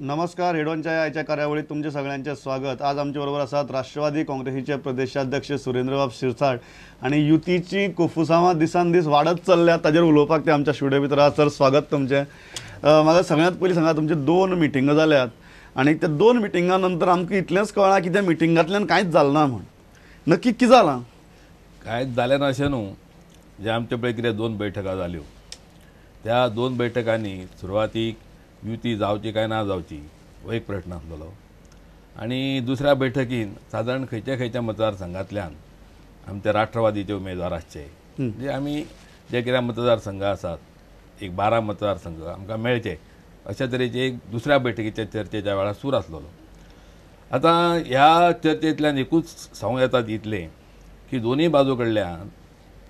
नमस्कार. हेडोनच्या आयच्या कार्यावळीत तुमचे सगळ्यांचे स्वागत. आज आमच्या बरोबर असतात राष्ट्रवादी काँग्रेसीचे प्रदेशाध्यक्ष सुरेंद्रबाब शिरसाट आणि युतीची कुफुसामा दिसान दीस वाढत चल्ल्या ताजेर उलोवपाक ते आमच्या स्टुडियो भितर आहात. सर स्वागत तुमचे. म्हाका सगळ्यात पयलीं सांगा, तुमचे 2 मिटिंगा जाल्यात आणि त्या 2 मिटिंगा नंतर आमकां इतलेंच कळना की त्या मिटिंगांतल्यान कांयच जालें ना म्हण. नक्की कितें जालां? कांयच जालें ना अशें न्हू. जे आमचे पळय कितें 2 बैठका जाल्यो, त्या 2 बैठकांनी सुरवातीक युती जावची काय ना जावची हो एक प्रश्न आसलेलो आणि दुसऱ्या बैठकीन सादारण खंयच्या मतदारसंघांतल्यान आमचे राष्ट्रवादीचे उमेदवार आसचे, जे आमी जे कितें मतदारसंघ आसात एक 12 मतदारसंघ आमकां मेळचे अशा तरेचे एक दुसऱ्या बैठकीच्या चर्चेच्या वेळार सूर आसलेलो. आतां ह्या चर्चेंतल्यान एकूच सांगूं येता इतलें की दोनूय बाजू कडल्यान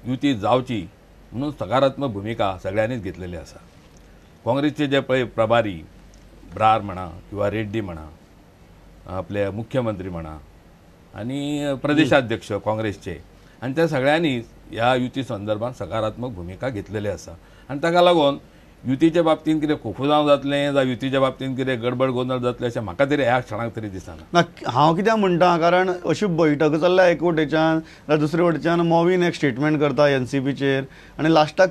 युती जावची म्हणून सकारात्मक भुमिका सगळ्यांनीच घेतलेली आसा. काँग्रेसचे जे पळय प्रभारी ब्रार म्हणा किंवा रेड्डी म्हणा, आपले मुख्यमंत्री म्हणा आणि प्रदेशाध्यक्ष काँग्रेसचे, आणि त्या सगळ्यांनीच ह्या युती संदर्भात सकारात्मक भूमिका घेतलेली आसा. आणि ताका लागून युतीच्या बाबतींत कितें खोफुजांव जातलें जावं युतीच्या बाबतींत कितें गडबड गोंदळ जातलें अशें म्हाका तरी ह्या क्षणाक तरी दिसना. हांव कित्याक म्हणटा, कारण अशी बैठक चल्ल्या एक वटेच्यान, दुसरे वटेच्यान मोवीन एक स्टेटमेंट करता एनसीपीचेर आणि लास्टाक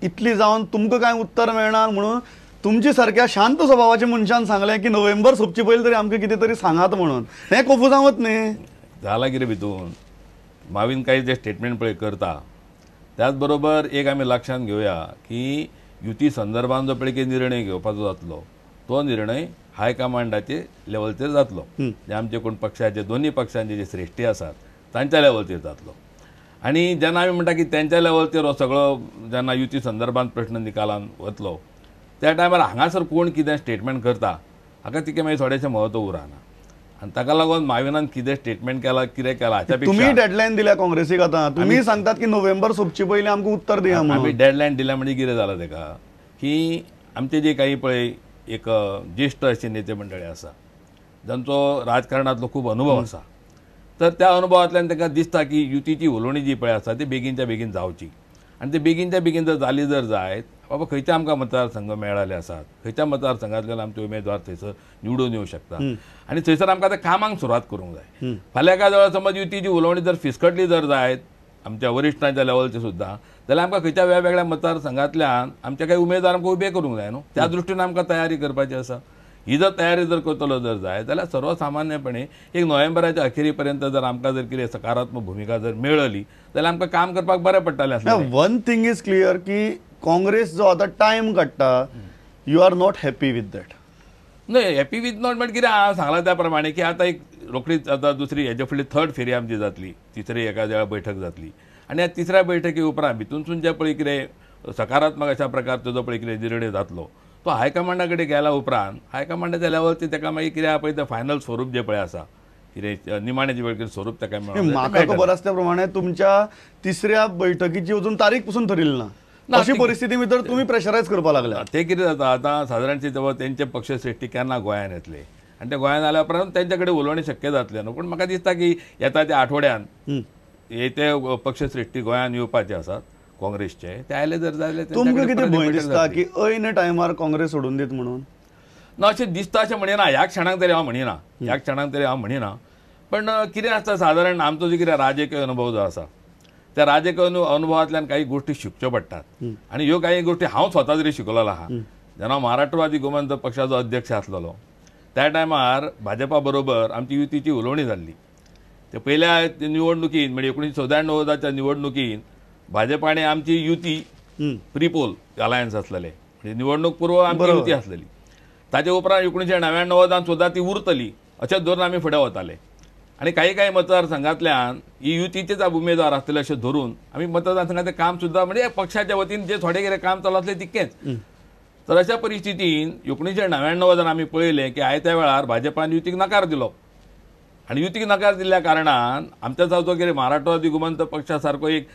इतली जावन तुमकां कांय उत्तर मेळना म्हणून तुमचे सारक्या शांत स्वभावाच्या मनशान सांगलें की नोव्हेंबर सोंपचे पयलीं तरी आमकां कितें तरी सांगात म्हणून. हें खोफुजांवत न्ही. जाला कितें भितून मावीन काही जे स्टेटमेंट पळय करता त्याच बरोबर एक आमी लक्षांत घेवया की युती संदर्भात जो पळय निर्णय घेवपाचो जातलो तो निर्णय हायकमांडाचे लेवलचेर जातलो. जे आमचे कोण पक्षाचे दोन्ही पक्षांचे जे श्रेश्ठी आसात तांच्या लेवलचेर जातलो. आणि जेन्ना आमी म्हणटा की त्यांच्या लेवलचेर हो सगळो जेन्ना युती संदर्भात प्रश्न निकालान वतलो त्या टायमार हांगासर कोण कितें स्टेटमेंट करता हाका तिके मागीर थोडेशें म्हत्व उरना. आनी ताका लागून माविनान कितें स्टेटमेंट केला कितें केला हाच्या पेक्षा तुम्ही डेडलायन दिल्या काँग्रेसीक. आतां तुमी सांगतात की नोव्हेंबर सोंपचे पयलीं आमकां उत्तर दिया म्हणून. आमी डेडलायन दिल्या म्हणजे कितें जालां ताका की आमचे जे काही पळय एक ज्येश्ठ अशे नेते मंडळी आसा जांचो राजकारणांतलो खूब अनुभव आसा, तर त्या अनुभवांतल्यान ताका दिसता की युतीची उलोवणी जी पळय आसा ती बेगीनच्या बेगीन जावची. आणि ती बेगीनच्या बेगीन जर जाली जर जायत बाबा खंयचे आमकां मतदारसंघ मेळ्ळाले आसात, खंयच्या मतदारसंघांतल्यान आमचे उमेदवार थंयसर निवडून येवं शकता आणि थंयसर आमकां त्या कामाक सुरवात करूंक जाय. फाल्यां एका वेळार समज युतीची उलोवणी जर फिसकटली जर जायत आमच्या वरिश्ठांच्या लेवलचे सुद्दां, जाल्यार आमकां खंयच्या वेगवेगळ्या मतदारसंघांतल्यान आमचे काही उमेदवार आमकां उबे करूंक जाय न्हू. त्या दृश्टीन आमकां तयारी करपाची आसा. ही जर तयारी जर करतलो जर जाय जाल्यार सर्वसामान्यपणे एक नोव्हेंबराच्या अखेरी पर्यंत जर आमकां जर कितें सकारात्मक भूमिका जर मेळ्ळी जाल्यार आमकां काम करपाक बरें पडटलें आसलें. वन थिंग इज क्लियर की काँग्रेस जो आता टायम काडटा, you are not happy with that. नाही, हॅपी विथ नॉट म्हणजे कितें हांव सांगलां त्या प्रमाणे की आतां एक रोखडीच आतां दुसरी हेजे फुडली 3rd फेरी आमची जातली, तिसरी एका वेळा बैठक जातली आणि ह्या तिसऱ्या बैठकी उपरांत भितूनसून जे पळय कितें सकारात्मक अशा प्रकारचो जो पळय कितें निर्णय जातलो तो हायकमांडा कडेन गेल्या उपरांत हायकमांडाच्या लेवलचे ताका मागीर कितें पळय तें फायनल स्वरूप जे पळय आसा कितें निमाणेची वेळ कितें स्वरूप ताका मेळटा. म्हाका खबर आसा त्या प्रमाणे तुमच्या तिसऱ्या बैठकीची अजून तारीख पसून ठरिल्ली ना. अशी परिस्थिती भितर तुम्ही प्रेशरायज करपाक लागल्या. ते कितें जाता आतां सादारणशी जेव्हा तेंचे पक्ष श्रेश्ठी केन्ना गोंयांत येतले आनी ते गोंयांत आल्या उपरांत तेंचे कडेन उलोवणी शक्य जातलें न्हू. पूण म्हाका दिसता की येता त्या आठवड्यान ते पक्ष श्रेश्ठी गोंयांत येवपाचे आसात काँग्रेसचे. ते आयले जर जाले तुमकां कितें भंय दिसता की ऐन टायमार काँग्रेस सोडून दित म्हणून? ना, अशें दिसता अशें म्हणिना. ह्या क्षणाक तरी हांव म्हणिना. पण कितें आसता सादारण आमचो जो कितें राजकीय अनुभव जो आसा त्या राजकीय अनुभवांतल्यान काही गोष्टी शिकच्यो पडटात आणि ह्यो काही गोष्टी हांव स्वता तरी शिकलेलो आहा. जेन्ना राष्ट्रवादी गोमंतक पक्षाचो अध्यक्ष आसलेलो त्या टायमार भाजपा बरोबर आमची युतीची उलोवणी जाल्ली. ते पयल्या निवडणुकीन म्हणजे 1994च्या निवडणुकीन भाजप आनी आमची युती प्रिपोल अलायन्स आसलेले, म्हणजे निवडणूक पूर्व आमची युती आसलेली. ताचे उपरांत 1999 सुद्दां ती उरतली अशें धरून आमी फुडें वताले आणि काही मतदारसंघांतल्यान ही युतीचेच उमेदवार आसतले अशें धरून आमी मतदारसंघाचें काम सुद्दां म्हणजे पक्षाच्या वतीन जे थोडे कितें काम चालू आसलें तितकेंच. तर अशा परिस्थितीन 1999 आमी पळयलें की आयत्या वेळार भाजपान युतीक नकार दिलो आणि युतीक नकार दिल्ल्या कारणान आमच्या जावचो कितें राष्ट्रवादी गोमंतक पक्षा सारको एक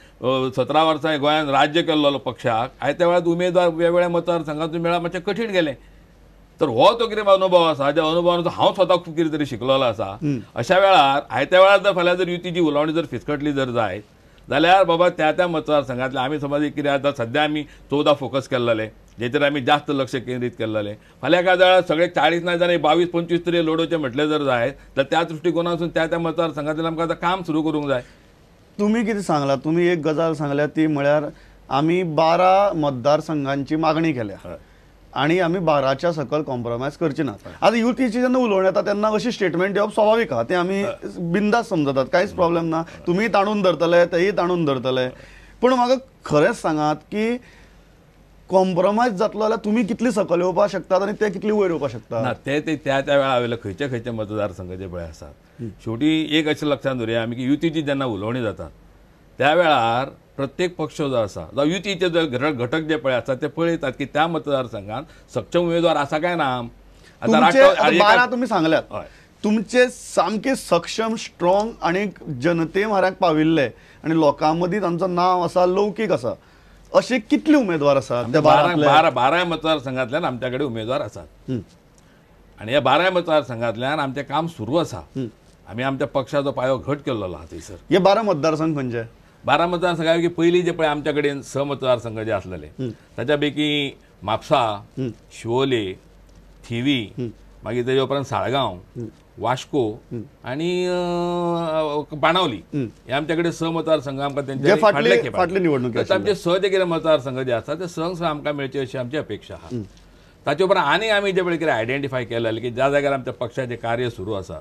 17 वर्सां गोंयांत राज्य केल्लो पक्षाक आयत्या वेळार उमेदवार वेगवेगळ्या मतदारसंघांतून मेळप मातशें कठीण गेलें. तर हो तो कितें अनुभव आसा ज्या अनुभवान हांव स्वता खूब कितें तरी शिकलेलो आसा. अशा वेळार आयत्या वेळार जर फाल्यां जर युतीची उलोवणी जर फिसकटली जर जायत जाल्यार बाबा त्या मतदारसंघांतले आमी समज कितें आतां सध्या आमी 14 फोकस केल्ले जेचेर आमी जास्त लक्ष केंद्रीत केल्लें. फाल्यां काळात सगळे 40 ना जाल्यार 22-25 तरी लडोवचे म्हटले जर जायत तर त्या दृश्टिकोनासून त्या मतदारसंघातल्यान आमकां आतां काम सुरू करूंक जाय. तुम्ही किती सांगला, तुम्ही एक गजाल सांगल्या ती म्हळ्यार आम्ही 12 मतदारसंघांची मागणी केल्या आणि आम्ही 12च्या सकल कॉम्प्रोमायज करची नात. आता युतीची जेन्ना उलोवण येता तेन्ना अशी स्टेटमेंट दिवप स्वाभाविक आहा, ते आमी बिंदास समजतात, कांयच प्रॉब्लेम ना. तुम्ही ताणून धरतले तेही ताणून धरतले. पण म्हाका खरेंच सांगात की कॉम्प्रोमायज जातलो जाल्यार तुम्ही कितली सकल येवपाक शकतात आणि ते कितली वयर येवपाक शकतात? ना ते त्या वेळा वयले खंयचे मतदारसंघ जे पळय आसात, शेवटी एक अशें लक्षात दवरया आमी की युतीची जेन्ना उलोवणी जातात त्या वेळार प्रत्येक पक्ष जो आसा जावं युतीचे जे घटक जे पळय आसात ते पळयतात की त्या मतदारसंघात सक्षम उमेदवार आसा काय ना. तुमचे 12 तुम्ही सांगल्यात, तुमचे सामके सक्षम स्ट्रॉंग आणि जनते म्हऱ्याक पाविल्ले आणि लोकां मदीं तांचो नांव आसा, लौकीक आसा, असे कितले उमेदवार आसात? 12 मतदारसंघातल्यान आमच्या कडेन उमेदवार आसात आणि ह्या 12 मतदारसंघातल्यान आमचें काम सुरू आसा. आमी आमच्या पक्षाचो पायो घट केल्लो आहा थंयसर. हे 12 मतदारसंघ खंयचे? 12 मतदारसंघापैकी पयलीं जे पळय आमच्या कडेन 6 मतदारसंघ जे आसलेले ताच्या पैकी म्हापसा, शिवोले, थिवी, मागीर तेजे उपरांत साळगांव, वास्को आणि बाणावली हे आमच्या कडेन 6 मतदारसंघ आमकां तेंचे फाटले निवडणूक आमचे 6 जे कितें मतदारसंघ जे आसा ते 6 आमकां मेळचे अशी आमची अपेक्षा आहा. ताचे उपरांत आनी आमी जे पळय कितें आयडेंटिफाय केलेले की ज्या जाग्यार आमच्या पक्षाचें कार्य सुरू आसा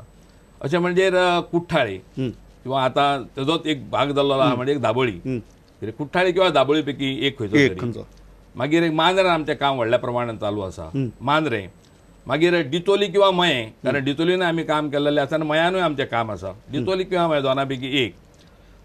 अशें म्हणजे कुठ्ठाळे किंवा आतां तेजोच एक भाग जाल्लो आहा म्हणजे एक दाबोळी, कितें कुठ्ठाळे किंवा दाबोळी पैकी एक खंयचो. मागीर एक मांद्रेन आमचें काम व्हडल्या प्रमाणात चालू आसा, मांद्रे. मागीर डिचोली किंवा मये, कारण डिचोलीन आमी काम केल्लेलें आसा आनी मयानूय आमचें काम आसा. डिचोली किंवा मये दोना पैकी एक.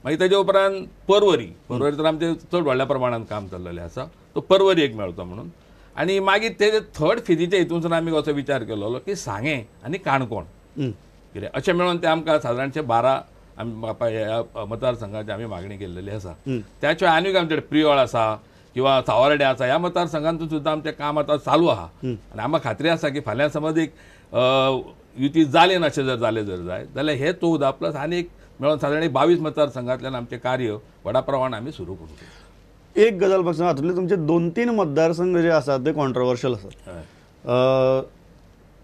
मागीर तेजे उपरांत पर्वरी तर आमचें चड व्हडल्या प्रमाणात काम चल्लेलें आसा, तो पर्वरी एक मेळतो म्हणून. आनी मागीर तेजे थर्ड फेजीच्या हितूनसून आमी असो विचार केल्लो की सांगे आनी काणकोण कितें अशें मेळून ते आमकां सादारणशे 12 मतदारसंघाची आमी मागणी केल्लेली आसा. त्या शिवाय आनीक आमचे प्रियोळ आसा किंवा सावर्डे आसा, ह्या मतदारसंघांतून सुद्दां आमचें काम आतां चालू आहा. आनी आमकां खात्री आसा की फाल्यां समज एक युती जालें अशें जर जालें जर जाय जाल्यार हे 14 प्लस आनीक मेळून सादारण 22 मतदारसंघातल्यान आमचें कार्य व्हडा प्रमाणात आमी सुरू करूं. एक गजाल म्हाका सांगा, हातूंतले तुमचे 2-3 मतदारसंघ जे आसात ते कॉन्ट्रोवर्शियल आसात.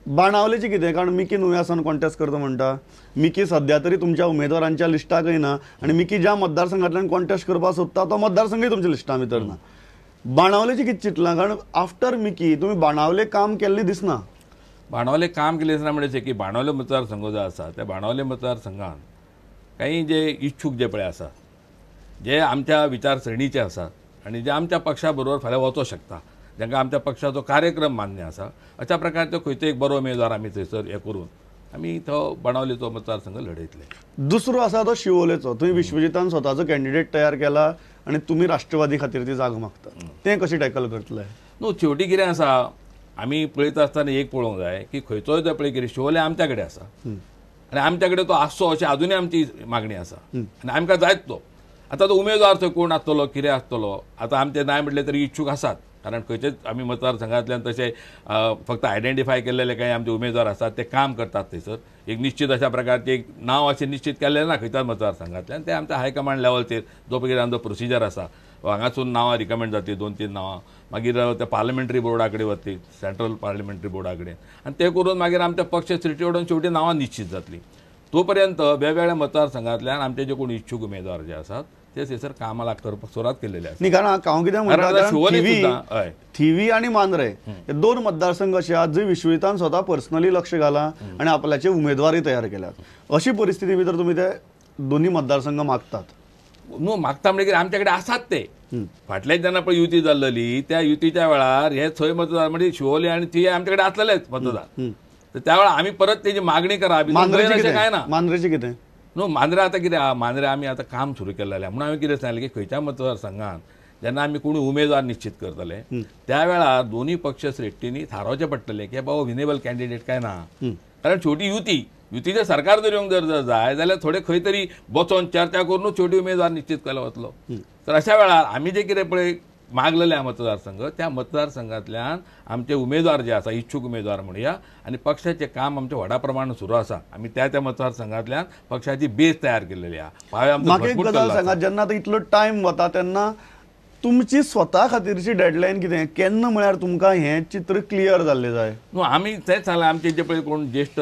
बाणावलेची कितें, कारण मिकी नुयासान कॉन्टेस्ट करता म्हणटा, मिकी सध्या तरी तुमच्या उमेदवारांच्या लिस्टाक येना आणि मिकी ज्या मतदारसंघातल्यान कॉन्टेस्ट करपाक सोदता तो मतदारसंघय तुमच्या लिस्टा भितर ना. बाणावलेची कितें चिंतलां, कारण आफ्टर मिकी तुमी बाणावले काम केल्लें दिसना. बाणावले काम केलें दिसना म्हणजे की बाणावले मतदारसंघ जो आसा त्या बाणावले मतदारसंघात काही जे इच्छूक जे पळय आसात, जे आमच्या विचारसरणीचे आसात आणि जे आमच्या पक्षा बरोबर फाल्यां वचूंक शकता, जांकां आमच्या पक्षाचो कार्यक्रम मान्य आसा, अशा प्रकारचो खंयचो एक बरो उमेदवार आमी थंयसर हे करून आमी तो बाणावलेचो मतदारसंघ लढयतले. दुसरो आसा तो शिवोलेचो. थंय विश्वजितान स्वताचो कॅन्डिडेट तयार केला आणि तुम्ही राष्ट्रवादी खातीर ती जागा मागता, तें कशें टॅकल करतले? न्हू, शेवटी कितें आसा, आमी पळयता आसतना एक पळोवंक जाय की खंयचोय जो पळय कितें शिवोले आमच्या कडेन आसा आनी आमच्या कडेन तो आसचो अशी अजूनय आमची मागणी आसा आनी आमकां जायत तो. आतां तो उमेदवार थंय कोण आसतलो, कितें आसतलो, आतां आमचे नांय म्हटलें तरी इच्छूक आसात, कारण खंयचेच आमी मतदारसंघातल्यान तशे फक्त आयडेंटिफाय केल्लेले काही आमचे उमेदवार आसात ते काम करतात थंयसर. एक निश्चित अशा प्रकारचे एक नांव अशें निश्चित केल्लें ना खंयच्याच मतदारसंघातल्यान, ते आमच्या हायकमांड लेवलचेर जो पळय आमचो प्रोसिजर आसा, हांगासून नांवां रिकमेंड जातली 2-3 नांवां, मागीर ते पार्लमेंटरी बोर्डा कडेन वतली, सेंट्रल पार्लमेंटरी बोर्डा कडेन, आनी ते करून मागीर आमच्या पक्ष सिटी वडून शेवटी नांवां निश्चित जातली. तो पर्यंत वेगवेगळ्या मतदारसंघातल्यान आमचे जे कोण इच्छूक उमेदवार जे आसात ते थंयसर कामाला करपाक सुरवात केलेली आसा. न्ही, कारण हांव कितें म्हणटा, थिवी आनी मांद्रे हे 2 मतदारसंघ अशे आहात जंय विश्वजितान स्वता पर्सनली लक्ष घाला आणि आपल्याचे उमेदवारय तयार केल्यात. अशी परिस्थिती भितर तुम्ही ते दोन्ही मतदारसंघ मागतात? न्हू, मागता म्हणजे आमच्या कडेन आसात ते. फाटल्याच जेन्ना पळय युती जाल्ली त्या युतीच्या वेळार हे 6 मतदार म्हणजे शिवोले आनी ती आमच्या कडेन आसलेलेच मतदार. तर त्या वेळार आमी परत तेजी मागणी करप अशें काय ना. मांद्रेची कितें? न्हू, मांद्रे आतां कितें आहा, मांद्रे आमी आतां काम सुरू केल्लें म्हणून हांवें कितें सांगलें की खंयच्या मतदारसंघात जेन्ना आमी कोणी उमेदवार निश्चित करतले त्या वेळार दोन्ही पक्ष श्रेश्ठींनी थारावचें पडटलें की बाबा विनेबल कॅन्डिडेट काय ना. कारण शेवटी युतीचें सरकार जर येवंक जर जाय जाल्यार थोडे खंय तरी बसोन चर्चा करूनच शेवटी उमेदवार निश्चित केलो वतलो. तर अशा वेळार आमी जे कितें पळय मागलेले मतदारसंघ त्या मतदारसंघातल्यान आमचे उमेदवार जे आसा, इच्छूक उमेदवार म्हणुया, आणि पक्षाचे काम आमचे व्हडा प्रमाणात सुरू आसा. आमी त्या मतदारसंघातल्यान पक्षाची बेस तयार केलेली आहा. म्हाका एक गजाल सांगात, जेन्ना आतां इतलो टायम वता तेन्ना तुमची स्वता खातीरची डेडलायन कितें केन्ना म्हळ्यार तुमकां हें चित्र क्लियर जाल्लें जाय? आमी तेच सांगलें आमचे जे पळय कोण ज्येष्ठ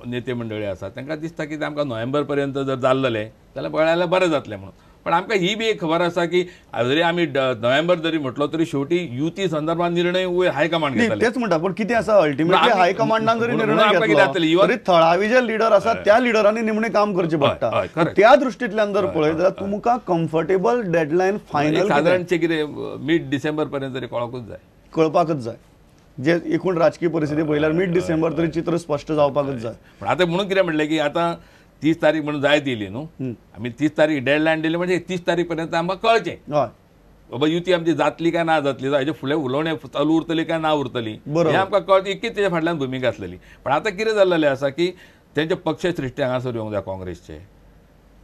नेते मंडळी आसा तांकां दिसता की आमकां नोव्हेंबर पर्यंत जर जाल्लें जाल्यार पळयल्यार बरें जातलें म्हणून. पण आमकां ही बी एक खबर आसा की जरी आमी नोव्हेंबर जरी म्हटलो तरी शेवटी युती संदर्भात निर्णय वयर हायकमांड न्ही, घेतले. तेच म्हणटा पण कितें आसा अल्टिमेटली आमी- हायकमांडान जरी म्हणून निर्णय आमकां कितें घेतलो जातलें? इवन- तरी थळावी जे लिडर आसात त्या लिडरांनी निमणें काम करचें हय, पडटा. हय, correct. त्या दृश्टींतल्यान जर पळयत जाल्यार तुमकां कम्फर्टेबल डेडलायन फायनल साधारणचे कितें मिड डिसेंबर पर्यंत तरी कळकूच जाय. कळपाकच जाय. जे एकूण राजकीय परिस्थिती पळयल्यार मिड डिसेंबर तरी चित्र स्पश्ट जावपाकच जाय. पण आता म्हणून कितें म्हणलें की आता 30 तारीख म्हणून जाय दिली न्हू, आमी 30 तारीख डेडलायन दिली म्हणजे 30 तारीख पर्यंत आमकां कळचें हय बाबा युती आमची जातली काय ना जातली, हेजे फुडें उलोवणें चालू उरतली काय ना उरतली बरोबर. हें आमकां कळत इतकीच तेच्या फाटल्यान भुमिका आसलेली. पण आता कितें जाल्लेलें आसा की तेंचे पक्ष सृश्टी हांगासर येवंक जाय काँग्रेसचे.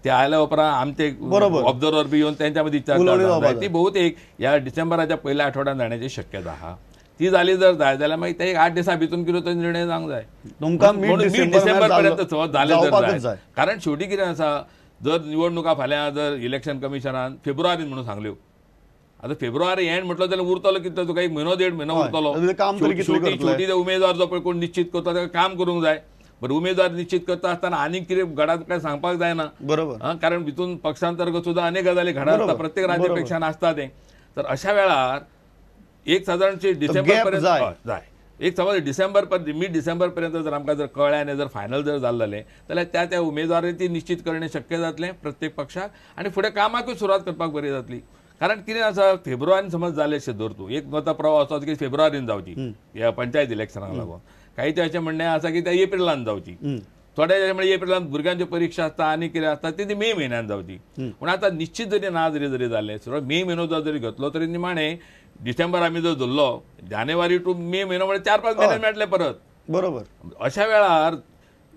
ते आयल्या उपरांत आमचे बरोबर. ऑब्झर्वर बी येवन तेंच्या मदीं चर्चा उलोवणी जावंक जावपाक जाय. जाय. ती बहुतेक ह्या डिसेंबराच्या पयल्या आठवड्यान जाण्याची शक्यता आहा. ती जाली जर जाय जाल्यार मागीर ते एक 8 दिसां भितून कितें तरी निर्णय जावंक जाय. तुमकां म्हणून मिड मिड डिसेंबर डिसेंबर पर्यंत जाले जर जावपाकच जाय. जाय. कारण शेवटी कितें आसा जर निवडणुका फाल्यां जर इलेक्शन कमिशनान फेब्रुवारीन म्हणून सांगल्यो, आता फेब्रुवारी एंड म्हटलं जाल्यार उरतलो कितलो तुका एक म्हयनो देड म्हयनो हय. उरतलो. तातूंतलें काम तरी कितलें शेवटी करतले? शेवटी ते उमेदवार जो पळय कोण निश्चित करता ताका काम करूंक जाय. बरं उमेदवार निश्चित करता आसतना आनीक कितें घडात काय सांगपाक जायना. बरोबर. कारण भितून पक्षांतर्गत सुद्धा अनेक गजाली घडत असतात. बरोबर. प्रत्येक राज्यापेक्षा आसता ते. तर अशा वेळार एक साधारणचे डिसेंबर gap पर्यंत जाय. हय, जाय. एक समज डिसेंबर मिड डिसेंबर पर्यंत जर आमकां जर कळ्ळें आनी जर फायनल जर जाल्लें जाल्यार त्या उमेदवारांची निश्चित करणे शक्य जातलें प्रत्येक पक्षाक आनी फुडें कामाकूय सुरवात करपाक बरी जातली. कारण कितें आसा फेब्रुवारीन समज जालें अशें धर तूं एक मतप्रवाह असो की फेब्रुवारीन जावची ह्या पंचायत इलेक्शनाक लागून. कांयचे अशें म्हणणें आसा की ते एप्रिलान जावची. थोडे म्हणजे एप्रिलान भुरग्यांच्यो परीक्षा आसता आनी कितें आसता ती मे म्हयन्यान जावची. पूण आतां निश्चित जरी ना जरी जालें सुरवात मे म्हयनो जरी घेतलो तरी निमाणें डिसेंबर आमी जर धरलो जानेवारी टू मे म्हयनो म्हणजे 4-5 म्हयने मेळटले परत. बरोबर. अशा वेळार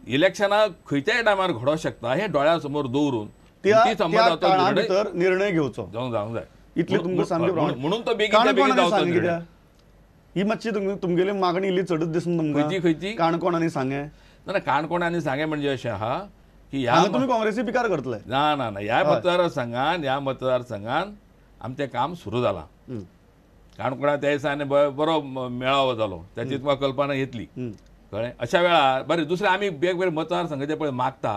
इलेक्शनाक खंयच्याय टायमार घडोवंक शकता हे दोळ्या समोर दवरून युती संबंद त्या तो काळा निर्णय भितर निर्णय घेवचो जावंक जाय. इतलें तुमकां सामकें म्हणून तो बेगीन काणकोणांनी सांग जावचो कित्याक ही मातशी तुमगेली मागणी इल्ली चडच दिसून तुमकां खंयची काणकोणांनी सांगे ना काणकोणांनी सांगे म्हणजे अशें आहा की ह्या हांगा तुमी काँग्रेसी पिकार करतले. ना ना ना ह्या मतदारसंघान आमचें काम सुरू जालां. काणकोणा त्या दिसांनी बरो मेळावो जालो त्याची तुमकां कल्पना येतली कळ्ळें. अशा वेळार बरें दुसरें आमी वेगवेगळे मतदारसंघ जे पळय मागता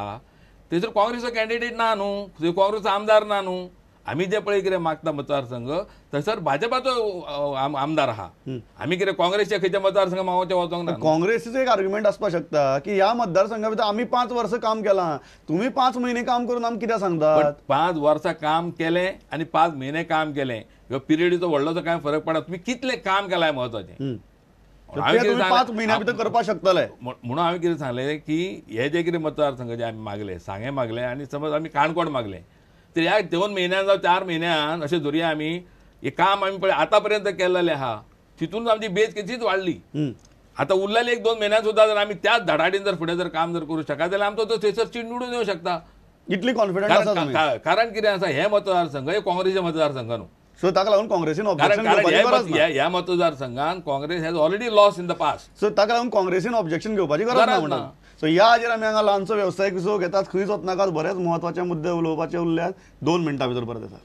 थंयसर काँग्रेसचो कॅन्डिडेट ना न्हू, थंय काँग्रेसचो आमदार ना न्हू. आमी जे पळय कितें मागता मतदारसंघ थंयसर भाजपाचो आमदार आहा. आमी कितें काँग्रेसच्या खंयच्या मतदारसंघ मागोवचे वचोंक ना. काँग्रेसीचो एक आर्ग्युमेंट आसपाक शकता की ह्या मतदारसंघा भितर आमी 5 वर्सां काम केलां, तुमी 5 म्हयने काम करून आमकां कित्याक सांगतात? 5 वर्सां काम केलें आनी 5 म्हयने काम केलें ह्यो पिरियडीचो व्हडलोसो कांय फरक पडना. तुमी कितलें काम केलां महत्वाचें. ते तुमी 5 म्हयन्या भितर करपाक शकतले. म्हणून हांवें कितें सांगलें की हे जे कितें मतदारसंघ जे आमी मागले सांगे मागले आनी समज आमी काणकोण मागलें तर ह्या 2 म्हयन्यान जावं 4 म्हयन्यान अशें धरुया आमी हे काम आमी पळय आतां पर्यंत केल्लेलें आहा तितून आमची बेज कितलीच वाडली. आतां उरलेले 1-2 म्हयन्यान सुद्दां जर आमी त्याच धडाडीन जर फुडें जर काम जर करूं शकता जाल्यार आमचो तो थंयसर सीट निवडून येवं शकता. इतली कॉन्फिडंट आसा तुमी? कारण कितें आसा हे मतदारसंघ हे काँग्रेसचे मतदारसंघ न्हू. सो ताका लागून काँग्रेसीन ऑब्जेक्शन कारण घेवपाची गरज ना. ह्या मतदारसंघान Congress has already loss in the past. So ताका लागून काँग्रेसीन ऑब्जेक्शन घेवपाची गरज ना म्हणटा. सो ह्या हाजेर आमी हांगा ल्हानसो वेवसायीक विसव घेतात. खंयच वचनाकात. बरेच म्हत्वाचे मुद्दे उलोवपाचे उरल्यात. 2 मिनटां भितर परत येतात.